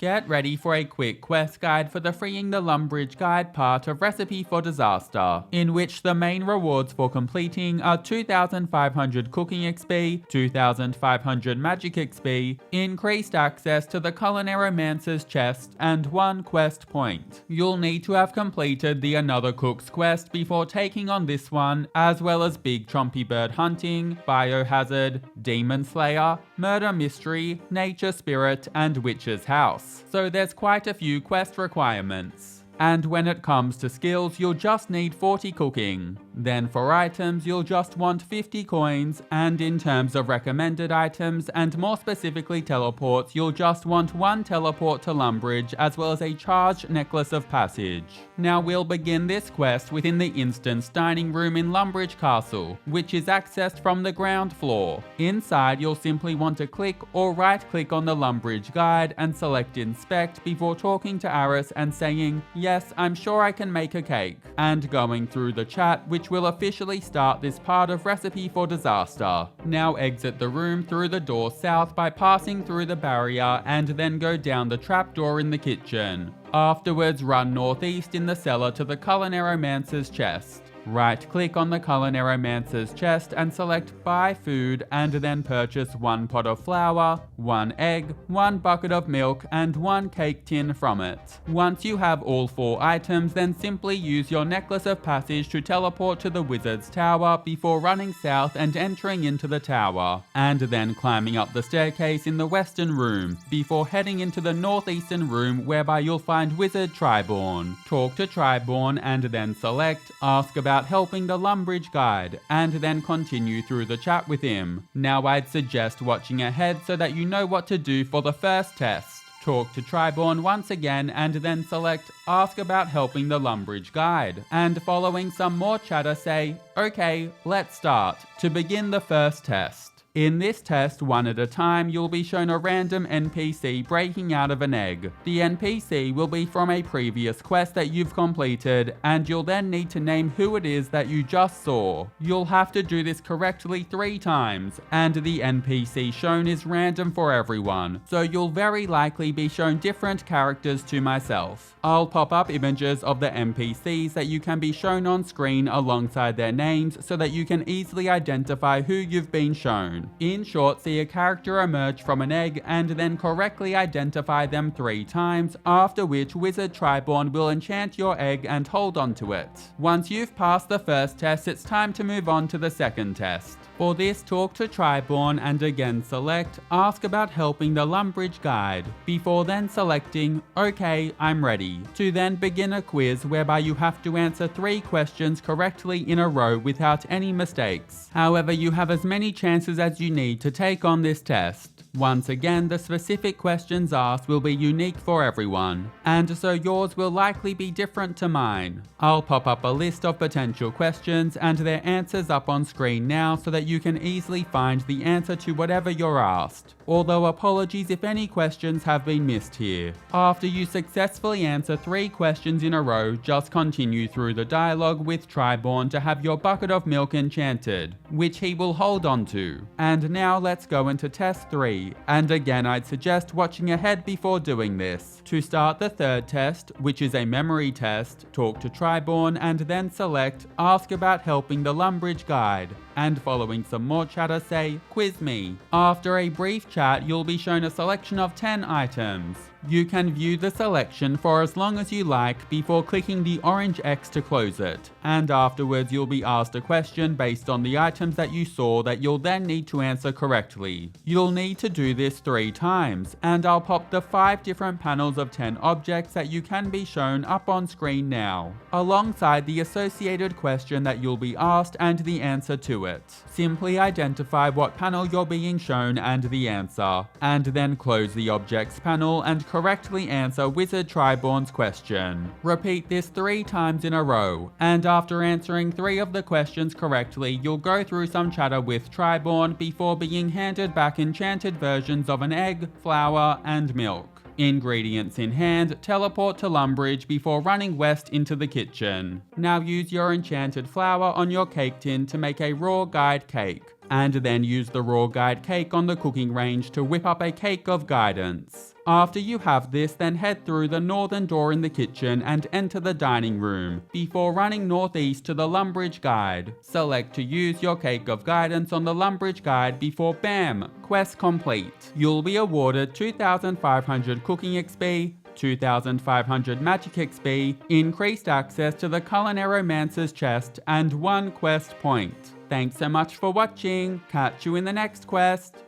Get ready for a quick quest guide for the Freeing the Lumbridge guide part of Recipe for Disaster, in which the main rewards for completing are 2,500 cooking XP, 2,500 magic XP, increased access to the Culinaromancer's chest, and 1 quest point. You'll need to have completed the Another Cook's quest before taking on this one, as well as Big Chompy Bird Hunting, Biohazard, Demon Slayer, Murder Mystery, Nature Spirit, and Witch's House. So there's quite a few quest requirements. And when it comes to skills, you'll just need 40 cooking. Then for items, you'll just want 50 coins, and in terms of recommended items, and more specifically teleports, you'll just want 1 teleport to Lumbridge, as well as a charged necklace of passage. Now we'll begin this quest within the instance dining room in Lumbridge Castle, which is accessed from the ground floor. Inside, you'll simply want to click or right click on the Lumbridge guide and select inspect before talking to Aris and saying, "Yes, I'm sure I can make a cake," and going through the chat, which will officially start this part of Recipe for Disaster. Now exit the room through the door south by passing through the barrier and then go down the trapdoor in the kitchen. Afterwards, run northeast in the cellar to the Culinaromancer's chest. Right-click on the Culinaromancer's chest and select Buy Food, and then purchase 1 pot of flour, 1 egg, 1 bucket of milk, and 1 cake tin from it. Once you have all 4 items, then simply use your necklace of passage to teleport to the wizard's tower before running south and entering into the tower, and then climbing up the staircase in the western room, before heading into the northeastern room whereby you'll find Wizard Triborn. Talk to Triborn and then select Ask about helping the Lumbridge guide, and then continue through the chat with him. Now I'd suggest watching ahead so that you know what to do for the first test. Talk to Triborn once again and then select Ask about helping the Lumbridge guide, and following some more chatter say, "Okay, let's start," to begin the first test. In this test, one at a time, you'll be shown a random NPC breaking out of an egg. The NPC will be from a previous quest that you've completed, and you'll then need to name who it is that you just saw. You'll have to do this correctly 3 times, and the NPC shown is random for everyone, so you'll very likely be shown different characters to myself. I'll pop up images of the NPCs that you can be shown on screen alongside their names so that you can easily identify who you've been shown. In short, see a character emerge from an egg and then correctly identify them 3 times, after which Wizard Triborn will enchant your egg and hold onto it. Once you've passed the first test, it's time to move on to the second test. For this, talk to Triborn and again select Ask about helping the Lumbridge guide, before then selecting OK, I'm ready, to then begin a quiz whereby you have to answer 3 questions correctly in a row without any mistakes. However, you have as many chances as you need to take on this test. Once again, the specific questions asked will be unique for everyone, and so yours will likely be different to mine. I'll pop up a list of potential questions and their answers up on screen now so that you can easily find the answer to whatever you're asked. Although apologies if any questions have been missed here. After you successfully answer 3 questions in a row, just continue through the dialogue with Triborn to have your bucket of milk enchanted, which he will hold on to. And now let's go into test 3, and again I'd suggest watching ahead before doing this. To start the third test, which is a memory test, talk to Triborn and then select Ask about helping the Lumbridge guide, and following some more chatter say, "Quiz me." After a brief chat, you'll be shown a selection of 10 items. You can view the selection for as long as you like before clicking the orange X to close it, and afterwards you'll be asked a question based on the items that you saw that you'll then need to answer correctly. You'll need to do this 3 times, and I'll pop the 5 different panels of 10 objects that you can be shown up on screen now, alongside the associated question that you'll be asked and the answer to it. Simply identify what panel you're being shown and the answer, and then close the objects panel and correctly answer Wizard Triborn's question. Repeat this 3 times in a row, and after answering 3 of the questions correctly, you'll go through some chatter with Triborn before being handed back enchanted versions of an egg, flour, and milk. Ingredients in hand, teleport to Lumbridge before running west into the kitchen. Now use your enchanted flour on your cake tin to make a raw guide cake. and then use the raw guide cake on the cooking range to whip up a cake of guidance. After you have this, then head through the northern door in the kitchen and enter the dining room, before running northeast to the Lumbridge guide. Select to use your cake of guidance on the Lumbridge guide before BAM! Quest complete. You'll be awarded 2,500 cooking XP, 2,500 magic XP, increased access to the Culinaromancer's chest, and 1 quest point. Thanks so much for watching, catch you in the next quest.